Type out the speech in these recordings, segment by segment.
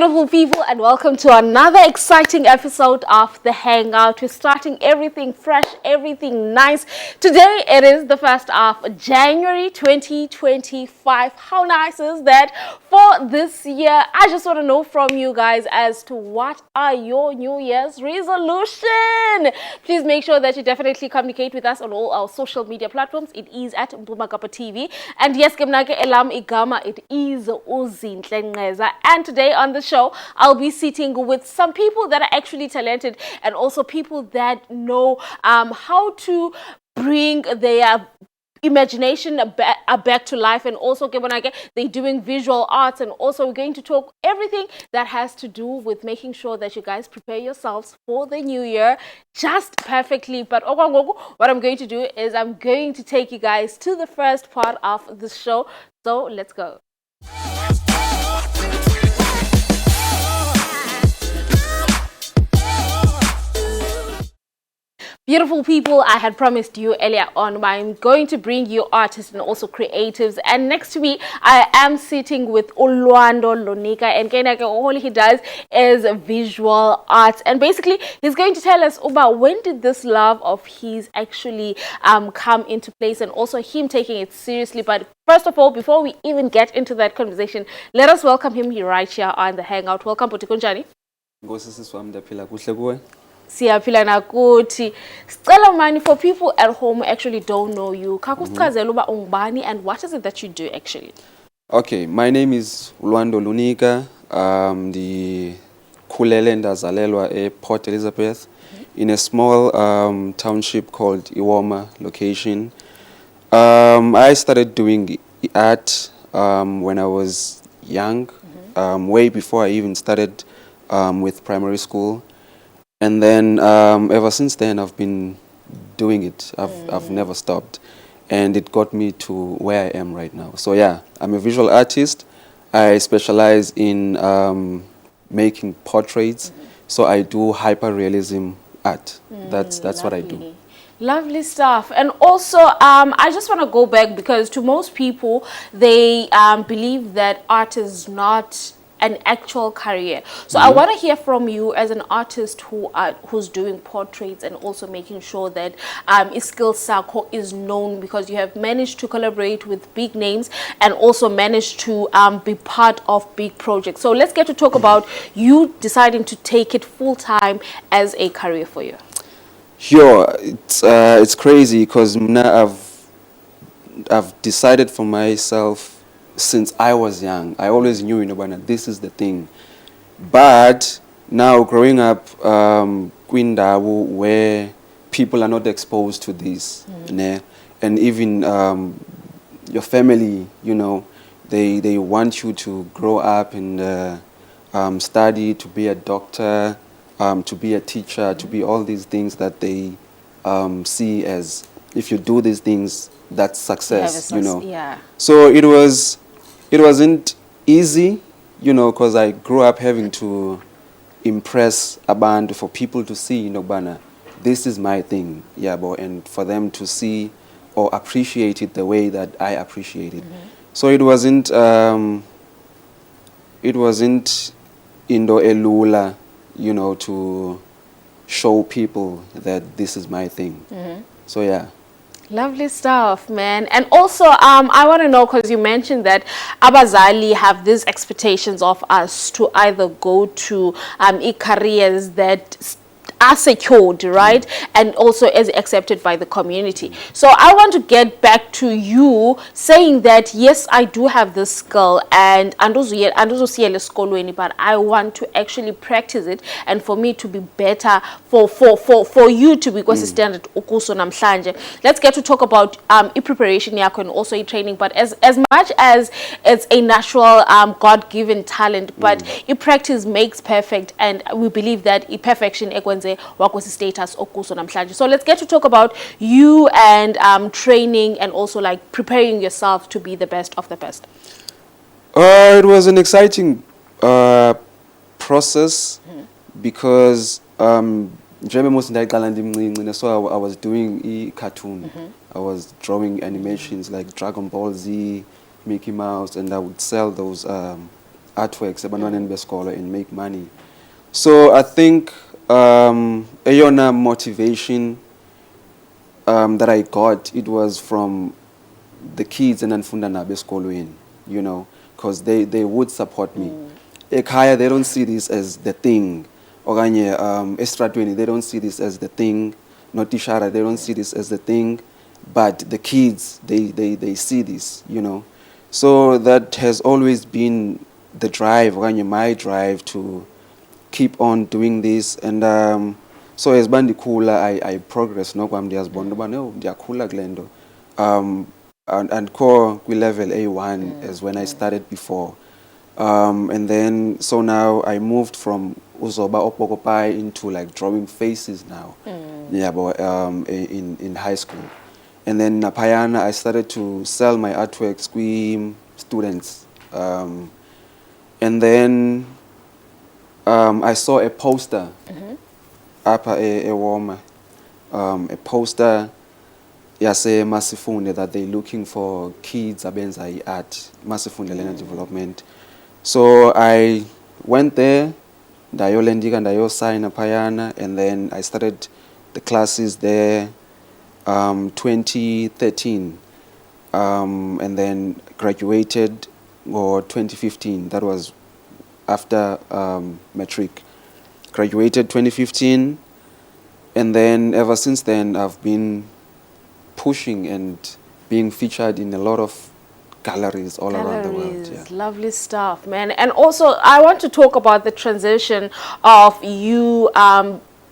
Beautiful people, and welcome to another exciting episode of the Hangout. We're starting everything fresh, everything nice. Today it is the 1st of January 2025. How nice is that for this year? I just want to know from you guys as to what are your New Year's resolution. Please make sure that you definitely communicate with us on all our social media platforms. It is at Mpumagapa TV. And yes, Gemnake Elam Igama, it is Uzinhle Ngeza. And today on the show, I'll be sitting with some people that are actually talented and also people that know how to bring their imagination back to life, and also they're doing visual arts, and also we're going to talk everything that has to do with making sure that you guys prepare yourselves for the new year just perfectly. But what I'm going to do is I'm going to take you guys to the first part of the show, so let's go. Beautiful people, I had promised you earlier on, I'm going to bring you artists and also creatives. And next to me, I am sitting with Ulwando Lunika. And all he does is visual arts. And basically, he's going to tell us about when did this love of his actually come into place, and also him taking it seriously. But first of all, before we even get into that conversation, let us welcome him right here on the Hangout. Welcome, Potikunjani. Siyaphila nakuthi. Sicela mani, for people at home who actually don't know you, kakusichazela uba ungubani and what is it that you do actually? Okay, my name is Ulwando Lunika. The Khulele ndazalelwa Port Elizabeth in a small township called Iwoma location. I started doing art when I was young, way before I even started with primary school. And then ever since then, I've been doing it. I've never stopped. And it got me to where I am right now. So yeah, I'm a visual artist. I specialize in making portraits. So I do hyper-realism art. That's what I do. Lovely stuff. And also, I just want to go back, because to most people, they believe that art is not an actual career. So I want to hear from you as an artist who's doing portraits and also making sure that skill circle is known, because you have managed to collaborate with big names and also managed to be part of big projects. So let's get to talk about you deciding to take it full time as a career for you. Sure, it's crazy because I've decided for myself since I was young. I always knew, this is the thing. But now growing up, Kwindawu, where people are not exposed to this, and even your family, they want you to grow up and study to be a doctor, to be a teacher, to be all these things that they see as, if you do these things, that's success, Yeah. So it wasn't easy, because I grew up having to impress a band for people to see, bana, this is my thing, and for them to see or appreciate it the way that I appreciate it. So it wasn't indo elula, to show people that this is my thing. So yeah. Lovely stuff, man. And also, I want to know, because you mentioned that abazali have these expectations of us to either go to careers that are secured, right? And also as accepted by the community. So I want to get back to you saying that, yes, I do have this skill and but I want to actually practice it, and for me to be better, for you to be consistent. Let's get to talk about preparation and also training, but as much as it's a natural God-given talent, but practice makes perfect, and we believe that perfection status. So let's get to talk about you and training and also like preparing yourself to be the best of the best. It was an exciting process because so I was doing cartoon. I was drawing animations like Dragon Ball Z, Mickey Mouse, and I would sell those artworks ebantwaneni besikolo and make money. So I think eyona motivation that I got, it was from the kids enandifunda nabo esikolweni, you know, because they would support me. Ekhaya, they don't see this as the thing. Okanye estradweni, they don't see this as the thing. Notishara, they don't see this as the thing. But the kids, they see this, you know. So that has always been the drive, okanye my drive to keep on doing this. And so as bandikula, I progress. No, I'm ndiyazibona uba no, ndiyakhula kule nto. And core we level A1 as when I started before. And then, so now I moved from Uzoba Opokopai into like drawing faces now. Yeah, but in high school. And then Napayana, I started to sell my artworks to students. And then I saw a poster up a warmer, a poster. Yase Masifunde that they're looking for kids abenza art, Masifunde Learner Development. So I went there, ndayolendiga ndayosigna phayana, and then I started the classes there 2013, and then graduated or 2015. That was after matric. Graduated 2015, and then ever since then I've been pushing and being featured in a lot of galleries all around the world. Yeah. Lovely stuff, man. And also, I want to talk about the transition of you,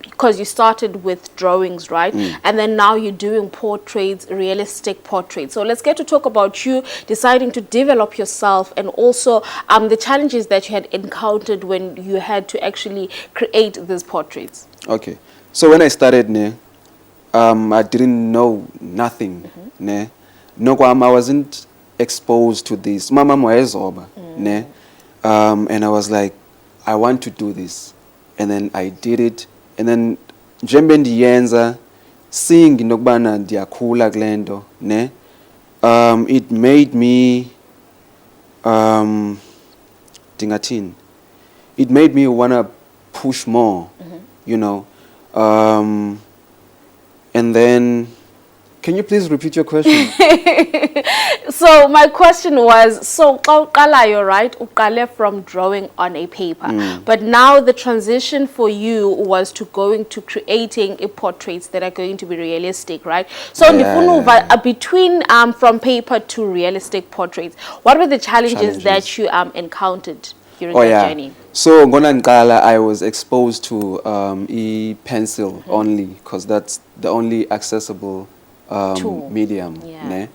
because you started with drawings, right? And then now you're doing portraits, realistic portraits. So let's get to talk about you deciding to develop yourself, and also the challenges that you had encountered when you had to actually create these portraits. Okay. So when I started, I didn't know nothing. Ne? No, I wasn't exposed to this. Mama ne? And I was like, I want to do this. And then I did it. And then Jembe ndiyenza, seeing inokubana ndiyakhula glendo, ne? It made me dingatin. It made me wanna push more, you know. And then, can you please repeat your question? So my question was, so you're right, uqale from drawing on a paper, but now the transition for you was to going to creating portraits that are going to be realistic, right? So between from paper to realistic portraits, what were the challenges that you encountered during that journey? So Ngonanqala, I was exposed to e-pencil only, because that's the only accessible medium. Ne?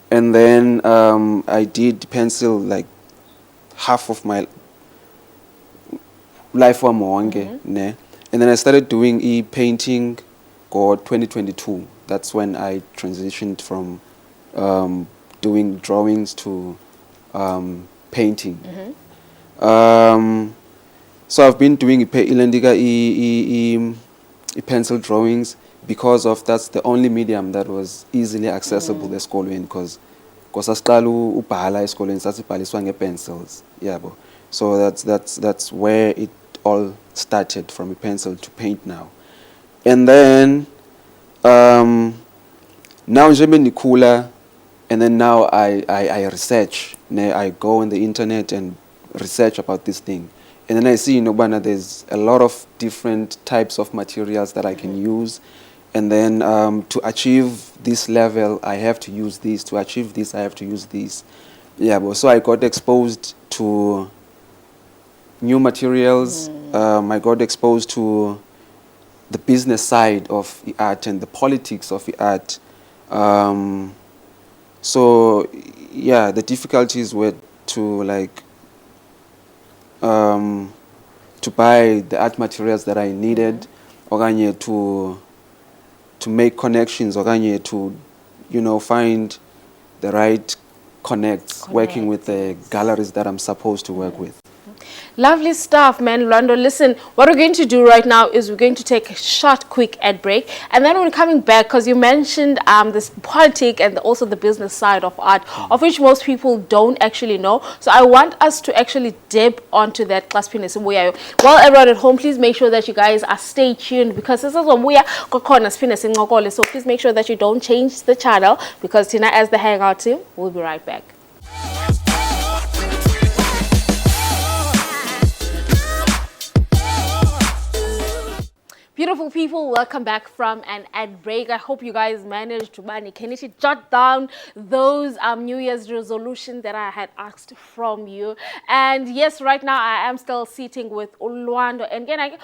And then I did pencil like half of my life wa mwonge, ne? And then I started doing e-painting for 2022. That's when I transitioned from doing drawings to painting. So I've been doing pencil drawings because of that's the only medium that was easily accessible esikolweni, because asaqala ubhala esikolweni sasibhaliswa ngepencils, yabo. So that's where it all started, from a pencil to paint now. And then now njengoba ndikhula, and then now I research, I go on the internet and research about this thing. And then I see, there's a lot of different types of materials that I can use. And then to achieve this level, I have to use this. To achieve this, I have to use this. Yeah, but so I got exposed to new materials. I got exposed to the business side of the art and the politics of the art. So, yeah, the difficulties were to to buy the art materials that I needed, okanye to make connections, okanye to find the right connects, working with the galleries that I'm supposed to work with. Lovely stuff, man. Lwando, listen, what we're going to do right now is we're going to take a short, quick ad break. And then we're coming back, because you mentioned this politic and also the business side of art, of which most people don't actually know. So I want us to actually dip onto that class. Well, everyone at home, please make sure that you guys are stay tuned, because this is when we are so please make sure that you don't change the channel, because Tina, as the Hangout team, we'll be right back. Beautiful people, welcome back from an ad break. I hope you guys managed to jot down those New Year's resolutions that I had asked from you. And yes, right now I am still sitting with Ulwando. And again,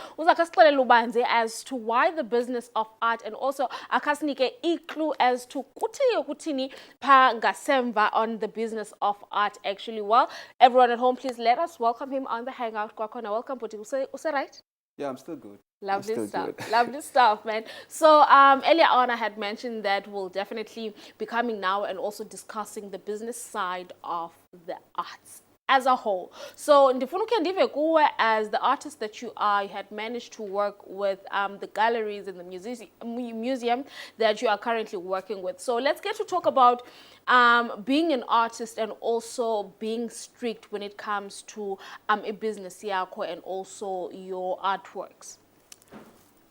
as to why the business of art, and also akasinike a clue as to kutini pa ngasemva on the business of art actually. Well, everyone at home, please let us welcome him on the Hangout. Kwakona, welcome, Puti. Use right? Yeah, I'm still good. Lovely stuff. Lovely stuff, man. So earlier on, I had mentioned that we'll definitely be coming now and also discussing the business side of the arts as a whole. So as the artist that you are, you had managed to work with the galleries and the museum that you are currently working with. So let's get to talk about being an artist and also being strict when it comes to a business yako and also your artworks.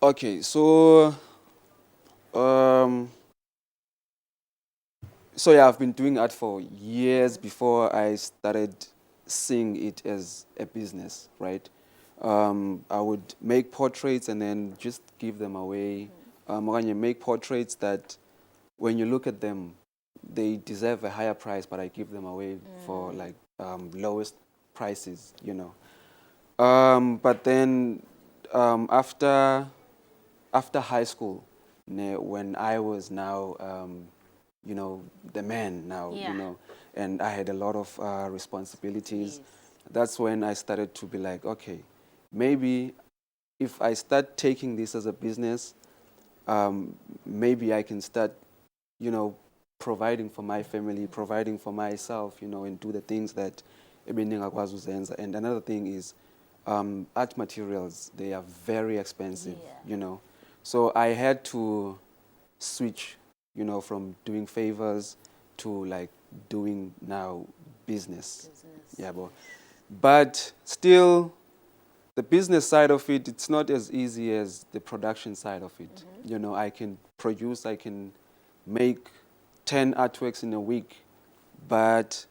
Okay, so yeah, I've been doing art for years before I started seeing it as a business, right? I would make portraits and then just give them away. When you make portraits that, when you look at them, they deserve a higher price, but I give them away for like lowest prices, you know. But then after high school, when I was now, you know, the man now, you know, and I had a lot of responsibilities, that's when I started to be like, okay, maybe if I start taking this as a business, maybe I can start, you know, providing for my family, providing for myself, you know, and do the things that and another thing is art materials, they are very expensive, you know. So I had to switch, you know, from doing favors to like doing now business. Yeah, but still, the business side of it, it's not as easy as the production side of it. You know, I can produce, I can make 10 artworks in a week, but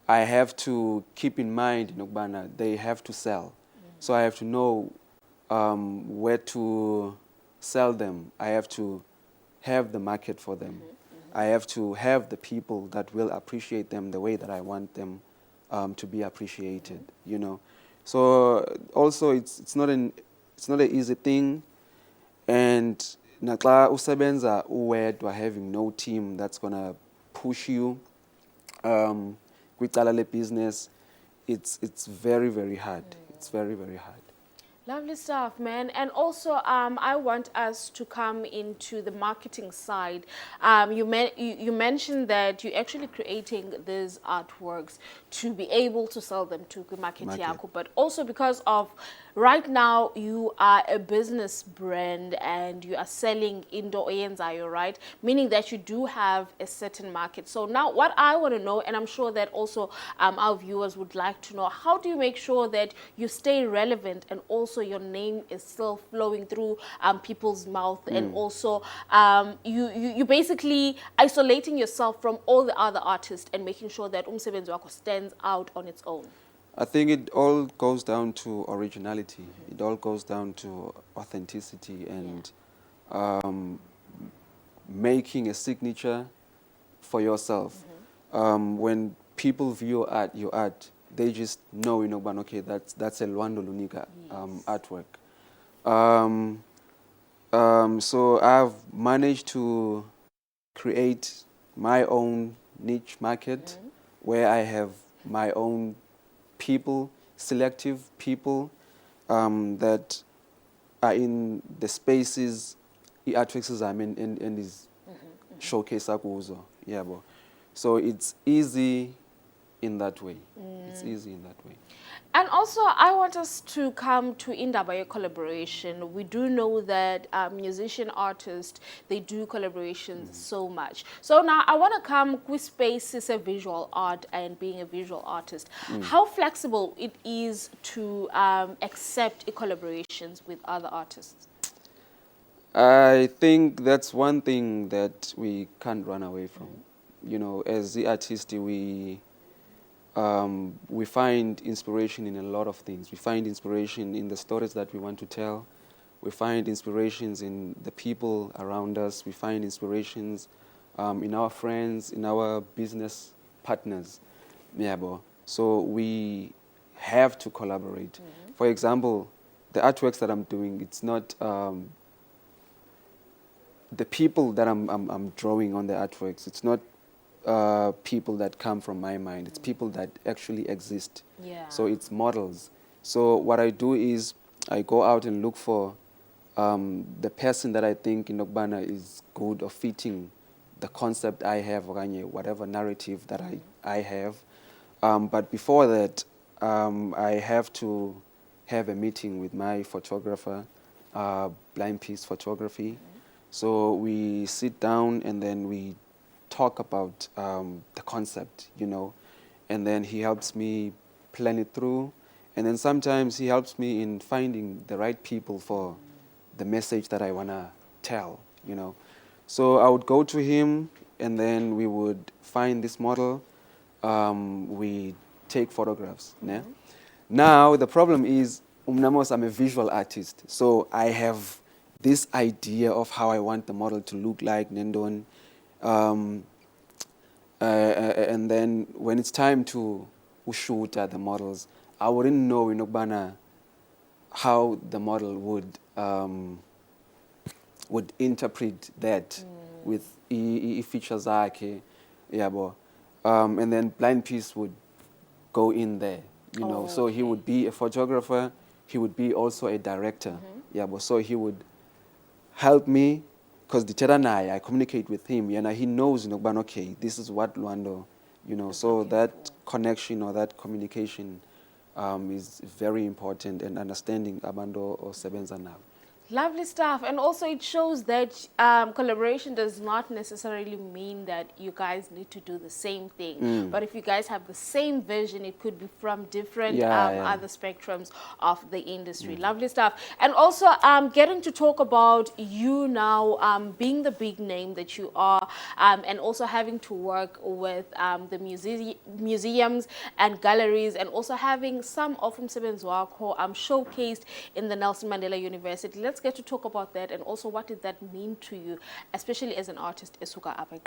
I have to keep in mind, you know, they have to sell. So I have to know where to sell them. I have to have the market for them. I have to have the people that will appreciate them the way that I want them to be appreciated, you know. So also it's not an easy thing, and naxa usebenza uwedwa, having no team that's gonna push you kwicala le business, it's very, very hard. It's very, very hard. Lovely stuff, man. And also, I want us to come into the marketing side. You mentioned that you're actually creating these artworks to be able to sell them to market yako, but also because of right now you are a business brand and you are selling indoor oyenzayo, right? Meaning that you do have a certain market. So now what I want to know, and I'm sure that also our viewers would like to know, how do you make sure that you stay relevant and also your name is still flowing through people's mouth, and also you basically isolating yourself from all the other artists and making sure that umsebenzi wako stands out on its own? I think it all goes down to originality. It all goes down to authenticity and making a signature for yourself. When people view your art, they just know, you know, but okay, that's a Lwando Lunika artwork. So I've managed to create my own niche market where I have my own people, selective people that are in the spaces, the artworks I'm in this showcase akuzo. Yeah, so it's easy in that way. It's easy in that way. And also, I want us to come to Indaba collaboration. We do know that musician artists, they do collaborations so much. So now I want to come with spaces of visual art and being a visual artist. How flexible it is to accept collaborations with other artists? I think that's one thing that we can't run away from. You know, as the artist, we find inspiration in a lot of things. We find inspiration in the stories that we want to tell. We find inspirations in the people around us. We find inspirations in our friends, in our business partners. Yeah, bo. So we have to collaborate. For example, the artworks that I'm doing, it's not the people that I'm drawing on the artworks. It's not people that come from my mind. It's people that actually exist. Yeah. So it's models. So what I do is I go out and look for the person that I think in Okbana is good or fitting the concept I have, or whatever narrative that I have. But before that, I have to have a meeting with my photographer, Blind Piece Photography. So we sit down and then we talk about the concept, you know, and then he helps me plan it through. And then sometimes he helps me in finding the right people for the message that I want to tell, you know. So I would go to him and then we would find this model. We take photographs. Ne? Now, the problem is, umnamos, I'm a visual artist. So I have this idea of how I want the model to look like, Nendon. And then when it's time to shoot at the models, I wouldn't know in Okbana how the model would interpret that with features zake, yabo. And then Blind Piece would go in there, you know. So he would be a photographer, he would be also a director, yabo. So he would help me, because the Teranai, I communicate with him, and he knows, you know, okay, this is what Luando, you know. So that connection or that communication is very important, and understanding Abando or Sebenza now. Lovely stuff. And also it shows that collaboration does not necessarily mean that you guys need to do the same thing. But if you guys have the same vision, it could be from different other spectrums of the industry. Lovely stuff. And also getting to talk about you now being the big name that you are, and also having to work with the museums and galleries, and also having some of Msebenzi wakho showcased in the Nelson Mandela University. Let's get to talk about that, and also what did that mean to you, especially as an artist esuka apha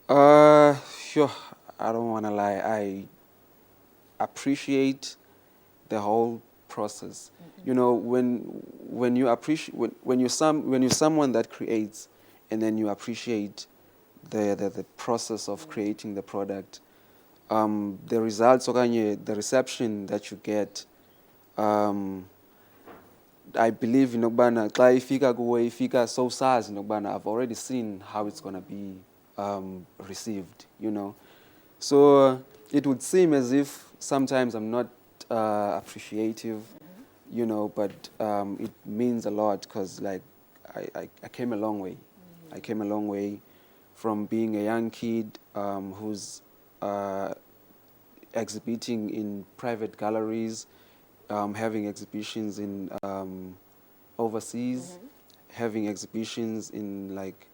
eGqeberha? Sure, I don't want to lie. I appreciate the whole process. You know, when you appreciate when you're someone that creates, and then you appreciate the process of creating the product, the results, the reception that you get. I believe in Okbana, so SARS in Okbana, I've already seen how it's going to be received, you know. So it would seem as if sometimes I'm not appreciative, you know, but it means a lot, because like I came a long way. I came a long way from being a young kid who's exhibiting in private galleries, having exhibitions in overseas, having exhibitions in like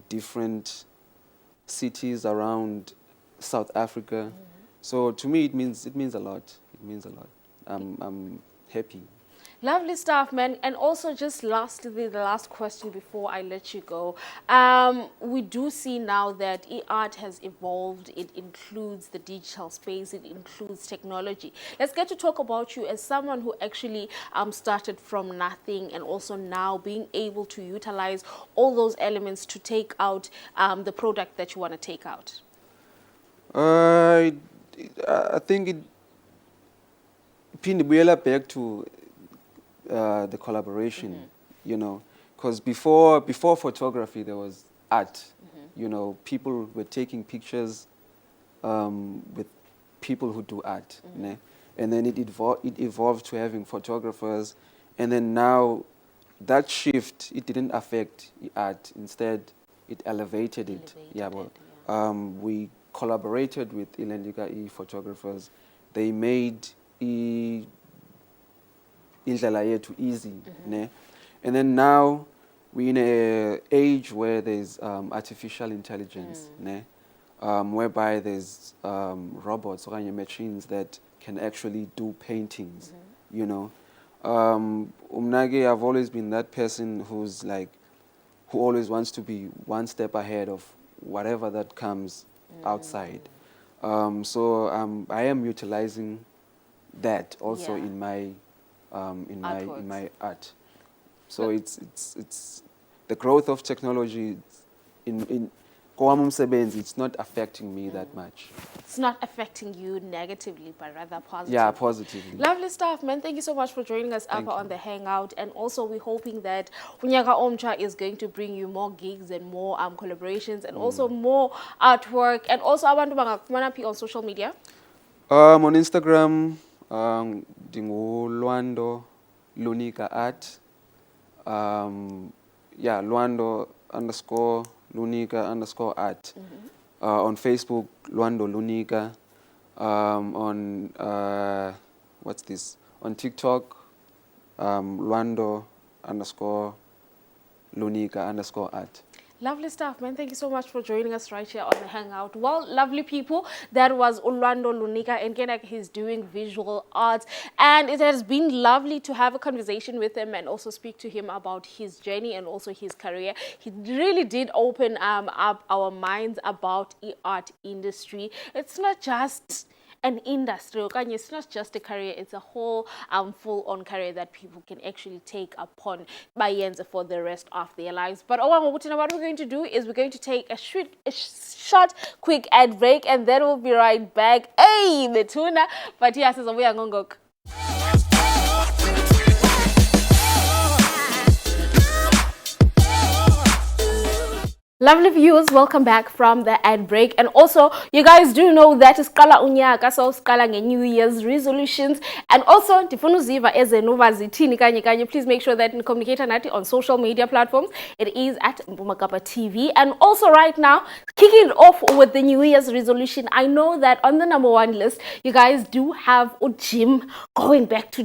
different cities around South Africa. So to me, it means a lot. It means a lot. I'm happy. Lovely stuff, man. And also, just lastly, the last question before I let you go. We do see now that e-art has evolved. It includes the digital space. It includes technology. Let's get to talk about you as someone who actually started from nothing, and also now being able to utilize all those elements to take out the product that you want to take out. I think it pinned back to the collaboration, you know, because before photography there was art, you know, people were taking pictures with people who do art, ne? And then it evolved to having photographers, and then now that shift, it didn't affect the art. Instead, it elevated it. Yeah, well, we collaborated with Ilendika photographers. They made indlela yethu easy, ne? And then now we're in an age where there's artificial intelligence, ne? Whereby there's robots or machines that can actually do paintings, you know. Umnage, I've always been that person who always wants to be one step ahead of whatever that comes outside. So I am utilizing that also in my art. So it's the growth of technology in Kowam Umsebenzi, it's not affecting me that much. It's not affecting you negatively, but rather positively. Yeah, positively. Lovely stuff, man. Thank you so much for joining us up on the Hangout. And also, we're hoping that Unyaka Omcha is going to bring you more gigs and more collaborations and also more artwork. And also, I want to bang on social media. On Instagram, Dingo Luando Lunika Art. Yeah, Luando _ Lunika _ art. On Facebook, Luando Lunika. On what's this? On TikTok, Luando _ Lunika _ art. Lovely stuff, man. Thank you so much for joining us right here on the Hangout. Well, lovely people, that was Orlando Lunika, and again, he's doing visual arts, and it has been lovely to have a conversation with him and also speak to him about his journey and also his career. He really did open up our minds about the art industry. It's not just an industry, okay? It's not just a career, it's a whole full-on career that people can actually take upon by ends for the rest of their lives. But what we're going to do is we're going to take a short, quick ad break, and then we'll be right back. Hey, Betuna! But yes, it's a way I'm going to go. Lovely viewers, welcome back from the ad break. And also, you guys do know that Skala Unyaka, so Skala New Year's resolutions. And also, Tifunu Ziva as a Nova Zitini Kanye. Please make sure that you communicate on social media platforms. It is at Mbumakapa TV. And also right now, kicking it off with the New Year's resolution. I know that on the #1 list, you guys do have a gym, going back to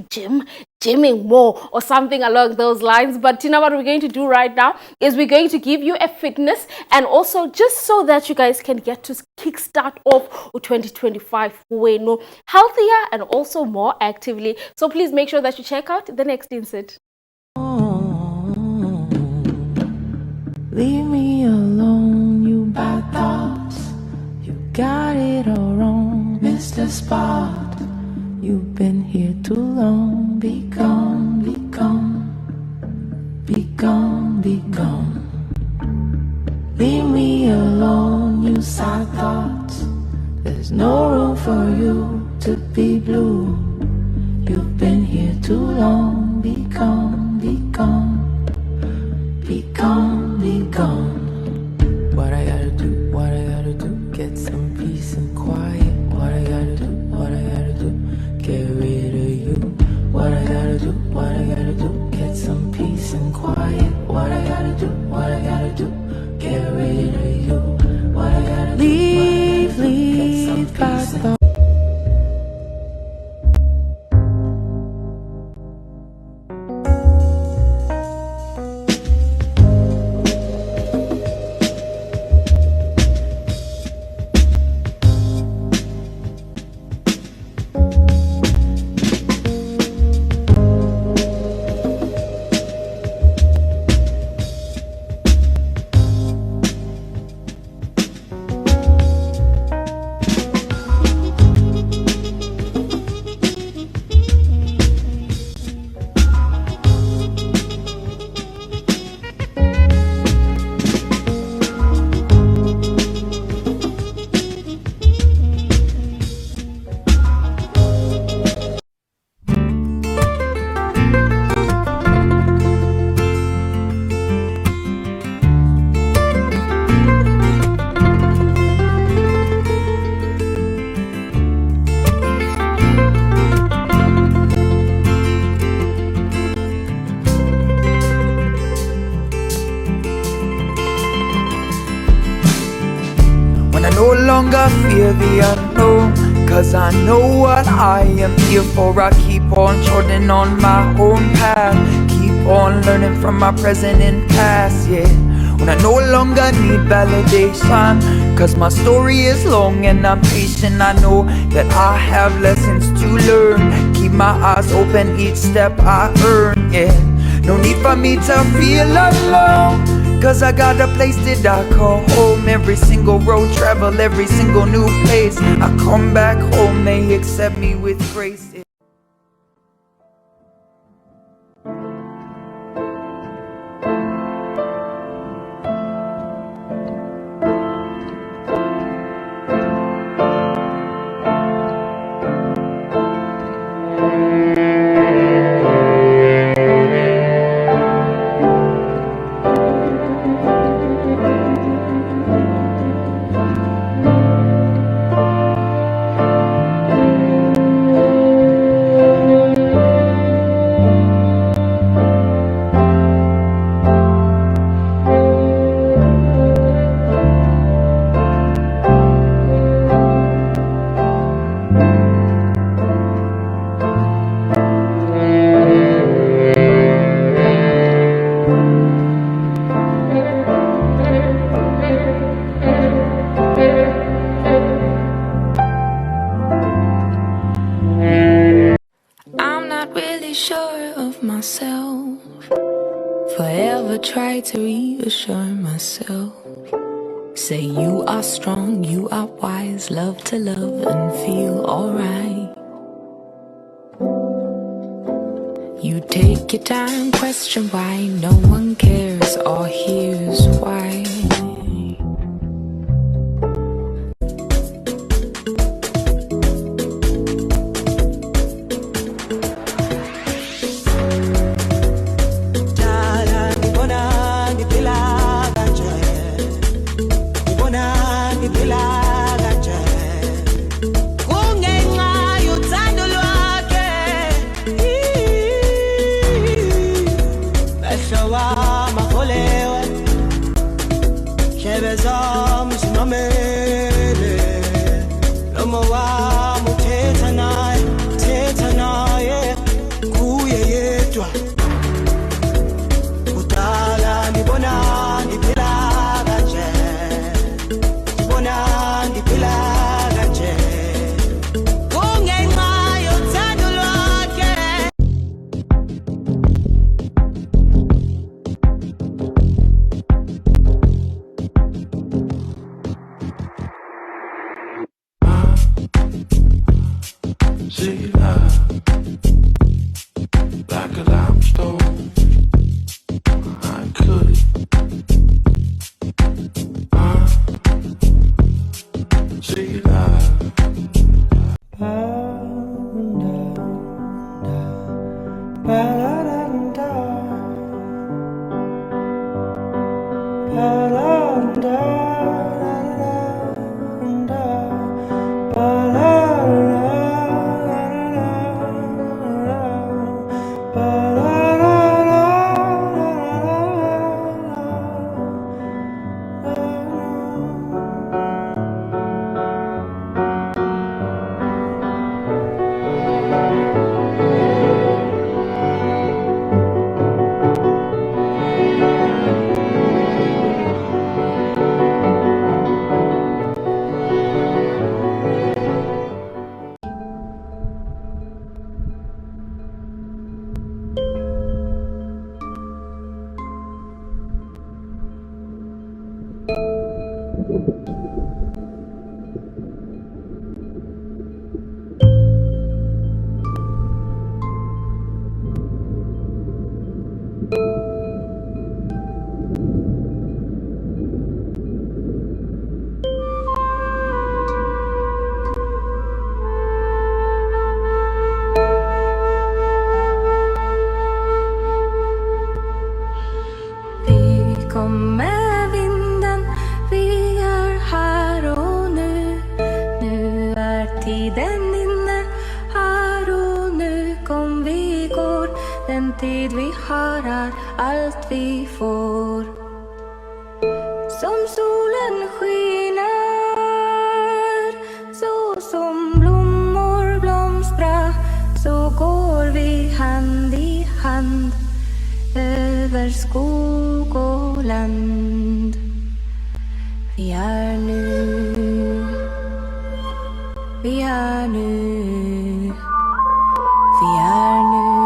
gymming more or something along those lines. But you know what we're going to do right now is we're going to give you a fitness, and also just so that you guys can get to kickstart off 2025 healthier and also more actively. So please make sure that you check out the next insert. Leave me alone, you bad thoughts. You got it all wrong, Mr. Spot. You've been here too long. Be gone, be gone. Be gone, be gone. Leave me alone, you sad thoughts. There's no room for you to be blue. You've been here too long. Be gone, be gone. Be gone, be gone. What I gotta do, what I gotta do. Get some peace and quiet. What I gotta do, what I gotta do. Get rid of you. What I gotta do, what I gotta do. Get some peace and quiet. What I gotta do, what I gotta do. Get rid of you. What I gotta do, leave bad thoughts. no longer fear the unknown, 'cause I know what I am here for. I keep on trotting on my own path, keep on learning from my present and past, yeah. When I no longer need validation, 'cause my story is long and I'm patient. I know that I have lessons to learn, keep my eyes open each step I earn, yeah. No need for me to feel alone, 'cause I got a place that I call home. Every single road travel, every single new place I come back home, they accept me with grace. Sure of myself, forever try to reassure myself. Say you are strong, you are wise, love to love and feel alright. You take your time, question why no one cares or hears why. tid vi har är allt vi får. Som solen skiner strand, över skog och land. Vi är nu, vi är nu, vi är nu.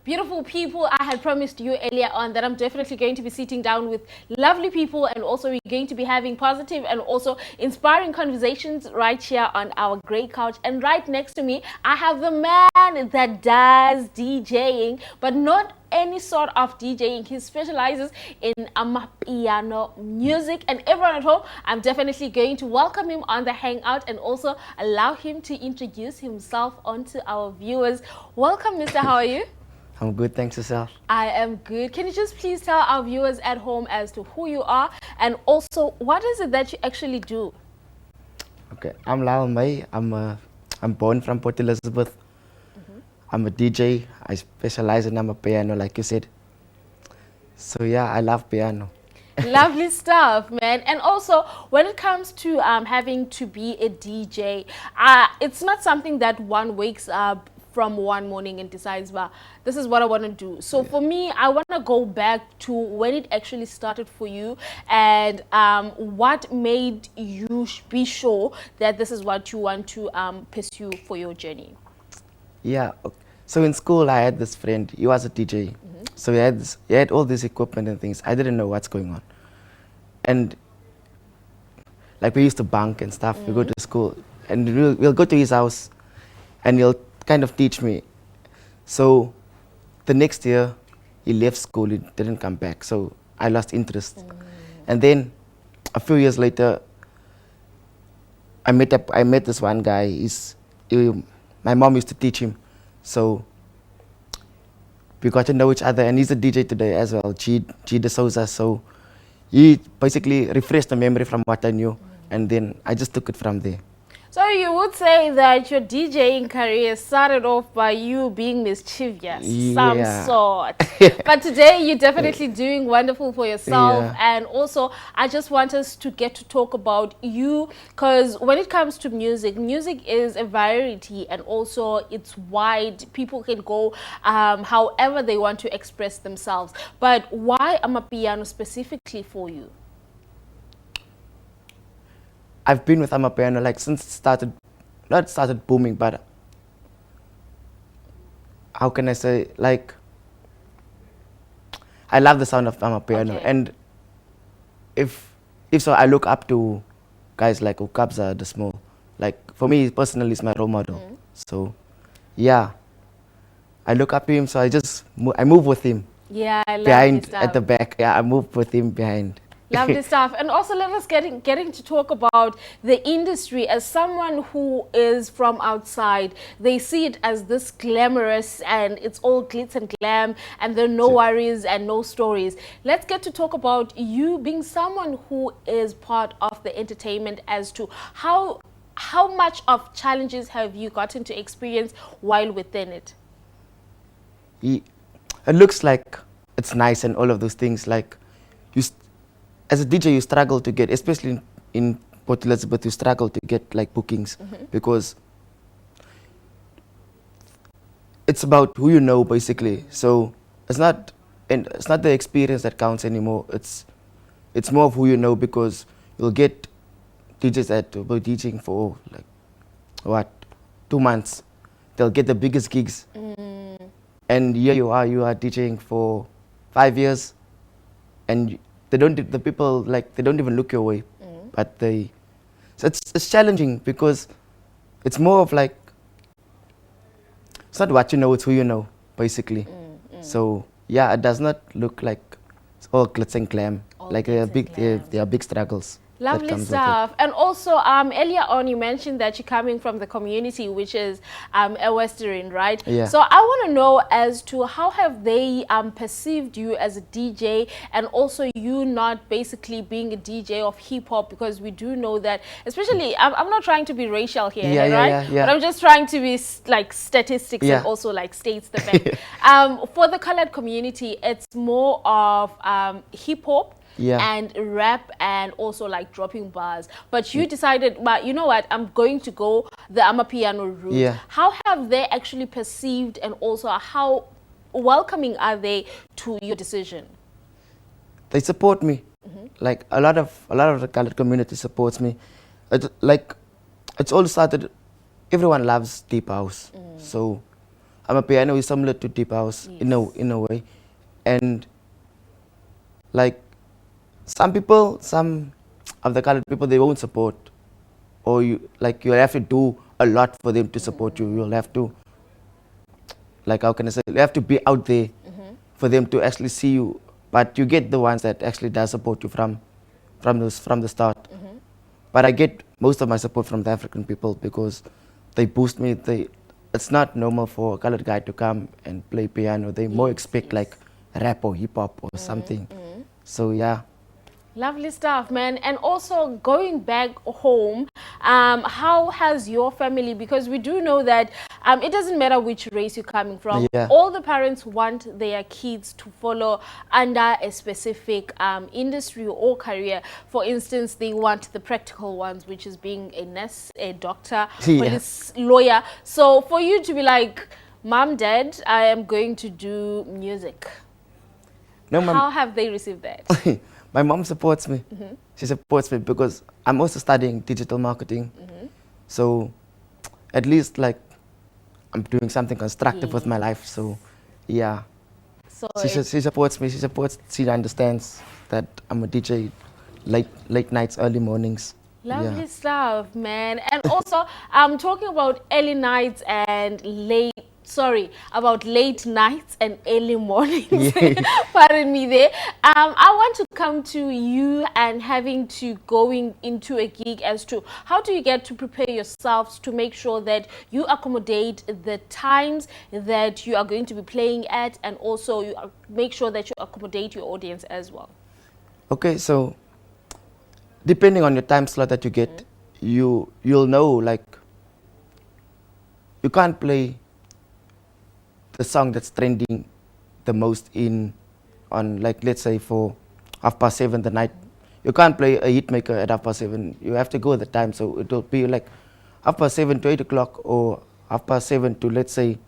Beautiful people, I had promised you earlier on that I'm definitely going to be sitting down with lovely people, and also we're going to be having positive and also inspiring conversations right here on our great couch. And right next to me, I have the man that does DJing, but not any sort of DJing. He specializes in amapiano music. And everyone at home, I'm definitely going to welcome him on the Hangout and also allow him to introduce himself onto our viewers. Welcome, Mr. How are you? I'm good, thanks yourself. I am good. Can you just please tell our viewers at home as to who you are and also what is it that you actually do? Okay, I'm Lyle May. I'm born from Port Elizabeth. I'm a DJ. I specialize in amapiano, like you said. So yeah, I love piano. Lovely stuff, man. And also, when it comes to having to be a DJ, it's not something that one wakes up from one morning and decides, well, this is what I want to do. So for me, I want to go back to when it actually started for you and what made you be sure that this is what you want to pursue for your journey. Yeah, okay. So in school, I had this friend. He was a DJ. So he had all this equipment and things. I didn't know what's going on. And like we used to bunk and stuff. We go to school and we'll go to his house and he'll kind of teach me. So the next year he left school, he didn't come back, so I lost interest. And then a few years later I met this one guy. My mom used to teach him, so we got to know each other, and he's a DJ today as well, G De Souza. So he basically refreshed the memory from what I knew, and then I just took it from there. So you would say that your DJing career started off by you being mischievous, some sort. But today you're definitely doing wonderful for yourself. And also I just want us to get to talk about you, because when it comes to music, music is a variety and also it's wide. People can go however they want to express themselves. But why amapiano specifically for you? I've been with amapiano like since it started booming, but how can I say, like, I love the sound of amapiano, and if so, I look up to guys like Ukabza the Small. Like for me personally, he's my role model. So yeah, I look up to him, so I move with him. Yeah, I love behind at the back. Yeah, I move with him behind. Lovely stuff. And also let us getting to talk about the industry. As someone who is from outside, they see it as this glamorous and it's all glitz and glam and there are no worries and no stories. Let's get to talk about you being someone who is part of the entertainment, as to how much of challenges have you gotten to experience while within it? It looks like it's nice and all of those things. Like as a DJ, you struggle to get, especially in Port Elizabeth, you struggle to get like bookings because it's about who you know basically. So it's not the experience that counts anymore. It's more of who you know, because you'll get DJs that will be DJing for like what, 2 months. They'll get the biggest gigs, and here you are DJing for 5 years, and they don't, the people like, they don't even look your way, but so it's challenging, because it's more of like, it's not what you know, it's who you know basically. So yeah, it does not look like it's all glitz and glam. Like there are big struggles. that Lovely comes with it. stuff. And also, earlier on, you mentioned that you're coming from the community, which is a Western, right? Yeah. So I want to know as to how have they perceived you as a DJ, and also you not basically being a DJ of hip hop, because we do know that, especially, I'm not trying to be racial here, right? Yeah. But I'm just trying to be like statistics Yeah. and also like states the fact. For the colored community, it's more of hip hop. Yeah. And rap, and also like dropping bars. But you decided, well, you know what, I'm going to go the Amapiano route. Yeah. How have they actually perceived, and also how welcoming are they to your decision? They support me. Like a lot of the colored community supports me. It's all started. Everyone loves deep house, so Amapiano is similar to deep house in a way, and like some of the colored people, they won't support, or you have to do a lot for them to support you. You'll have to, like, how can I say, you have to be out there for them to actually see you. But you get the ones that actually does support you from the start. But I get most of my support from the African people, because they boost me. It's not normal for a colored guy to come and play piano. They more expect like rap or hip hop or something. So yeah. Lovely stuff, man. And also going back home, how has your family, because we do know that it doesn't matter which race you're coming from, Yeah. all the parents want their kids to follow under a specific industry or career. For instance, they want the practical ones, which is being a nurse, a doctor, Yeah. police, lawyer. So for you to be like, Mom, Dad, I am going to do music. No, How have they received that? my mom supports me. She supports me because I'm also studying digital marketing. So at least like I'm doing something constructive with my life. So yeah, So she supports me. She understands that I'm a DJ, late nights, early mornings. lovely Yeah. stuff, man. And also, talking about early nights and late nights and early mornings. Pardon me there. I want to come to you and having to going into a gig as to how do you get to prepare yourselves to make sure that you accommodate the times that you are going to be playing at, and also you make sure that you accommodate your audience as well. Okay, so depending on your time slot that you get, you'll know, like, you can't play the song that's trending the most on like, let's say for 7:30 the night. You can't play a hit maker at 7:30. You have to go at the time, so it'll be like 7:30 to 8 o'clock, or 7:30 to, let's say,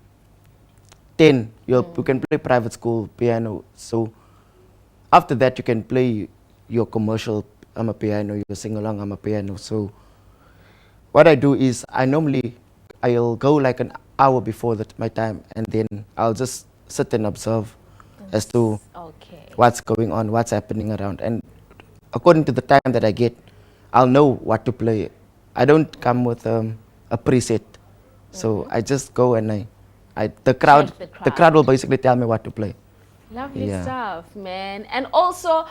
10. You can play private school piano. So after that, you can play your commercial piano, your sing-along piano. So what I do is I'll go like an hour before my time, and then I'll just sit and observe as to what's going on, what's happening around. And according to the time that I get, I'll know what to play. I don't come with a preset. So I just go and the crowd will basically tell me what to play. Lovely Yeah. stuff, man. And also,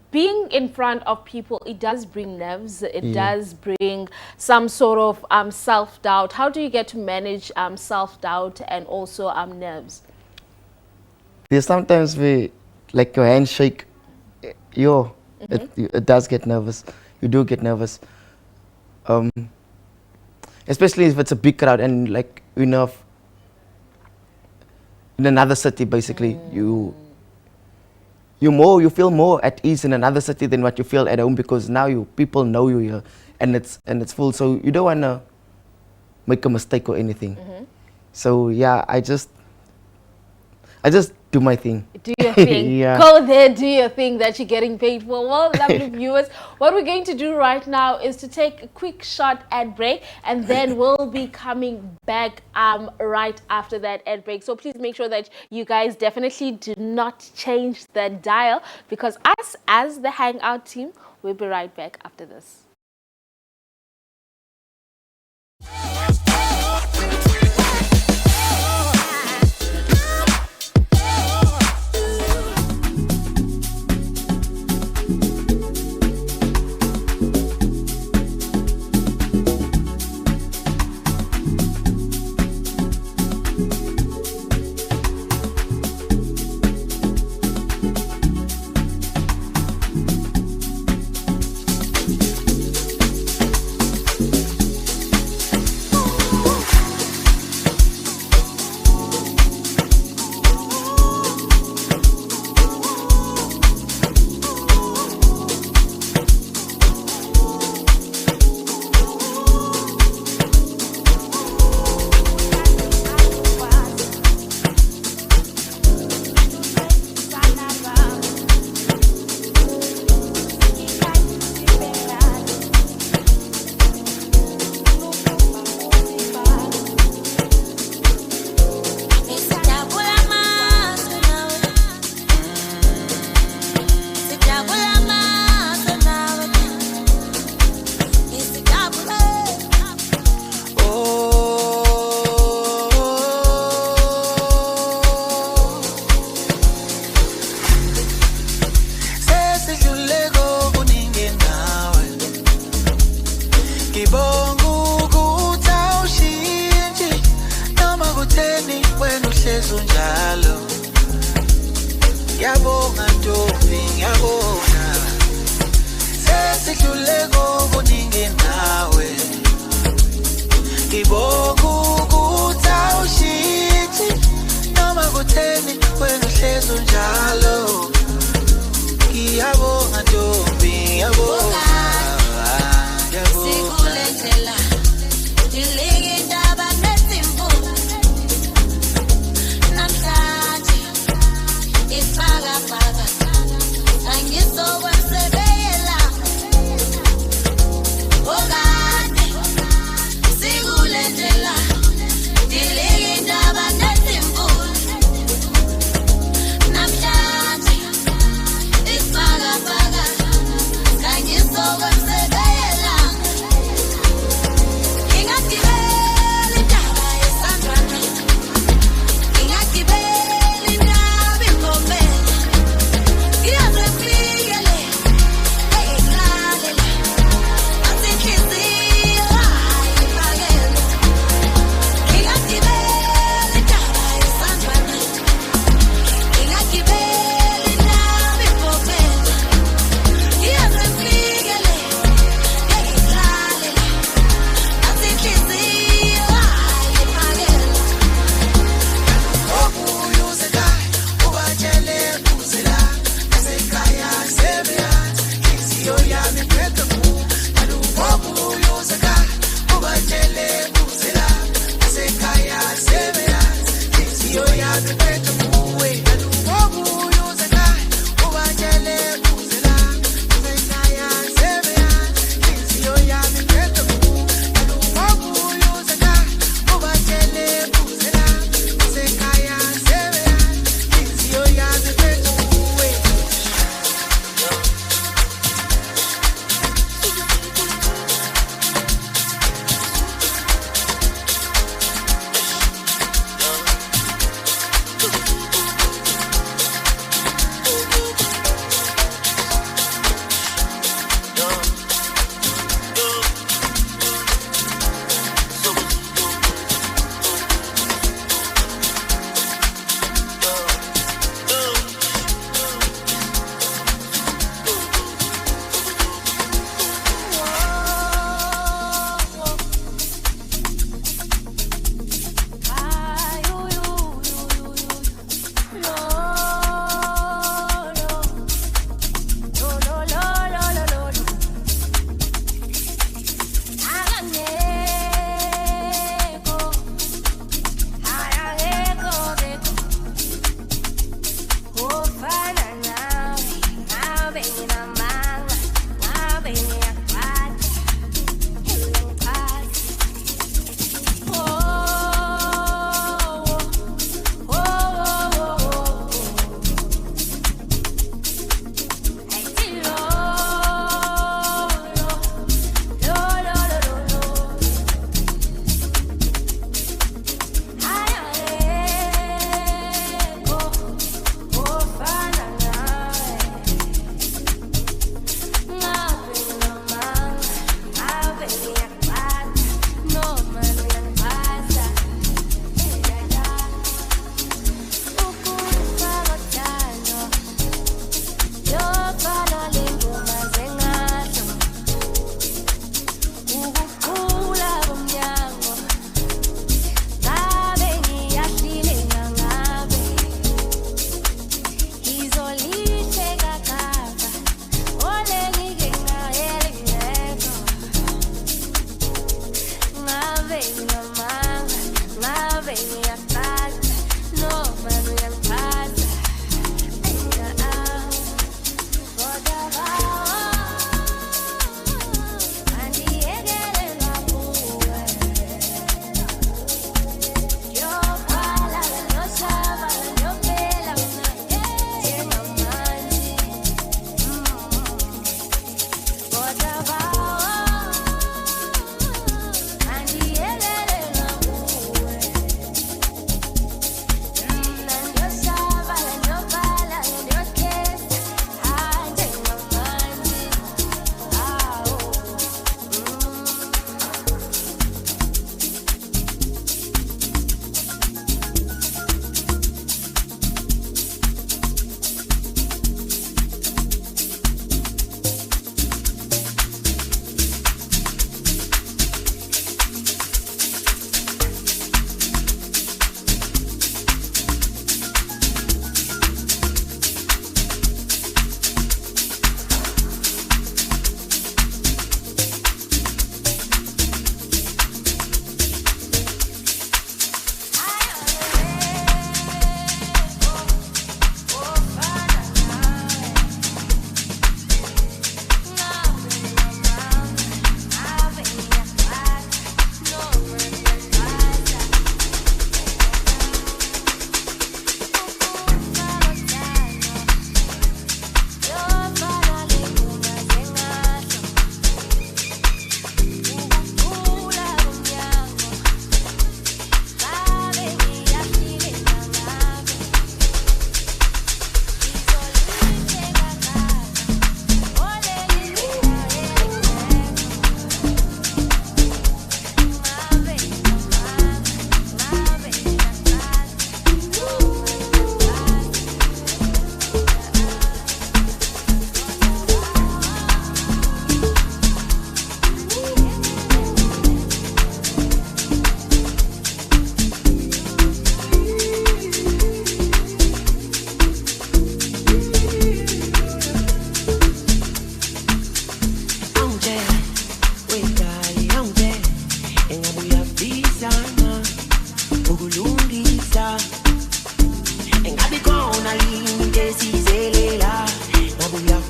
being in front of people, it does bring nerves. It does bring some sort of self-doubt. How do you get to manage self-doubt and also nerves? There's sometimes like your handshake, it does get nervous. You do get nervous. Especially if it's a big crowd and like, in another city, basically, you feel more at ease in another city than what you feel at home, because now people know you here, and it's full. So you don't wanna make a mistake or anything. So yeah, I just do my thing. Do your thing. Yeah. Go there, do your thing that you're getting paid for. Well, lovely viewers, what we're going to do right now is to take a quick short ad break, and then we'll be coming back right after that ad break. So please make sure that you guys definitely do not change the dial, because us as the Hangout team, we'll be right back after this.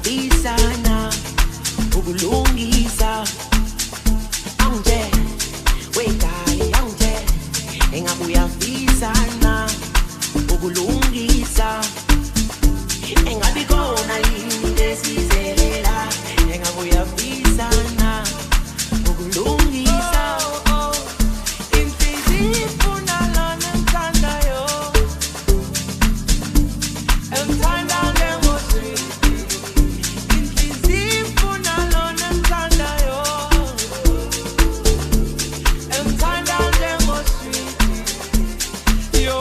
uyafisana ukulungisa anje wekai anje engabe uyafisana ukulungisa engabe khona yini esizelela engabe uyafisana ukulungisa inhliziyo ifuna lana ngithandayo emthanda njengosi inhliziyo ifuna lona ngithandayo emthanda njengosi yo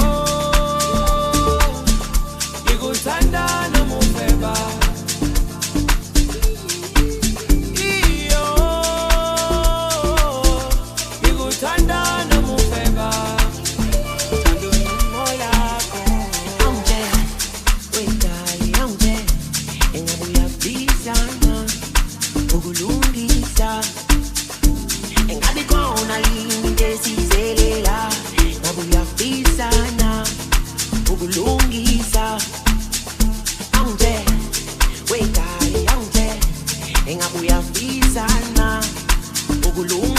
ngikuthanda noma ufeba iyo ngikuthanda noma ufeba thando umoya wakho anje wekai anje engabe uyafisana ukulungisa engabe khona yini esizelela engabe uyafisana ukulungisa anje wekai anje engabe uyafisana ukulungisa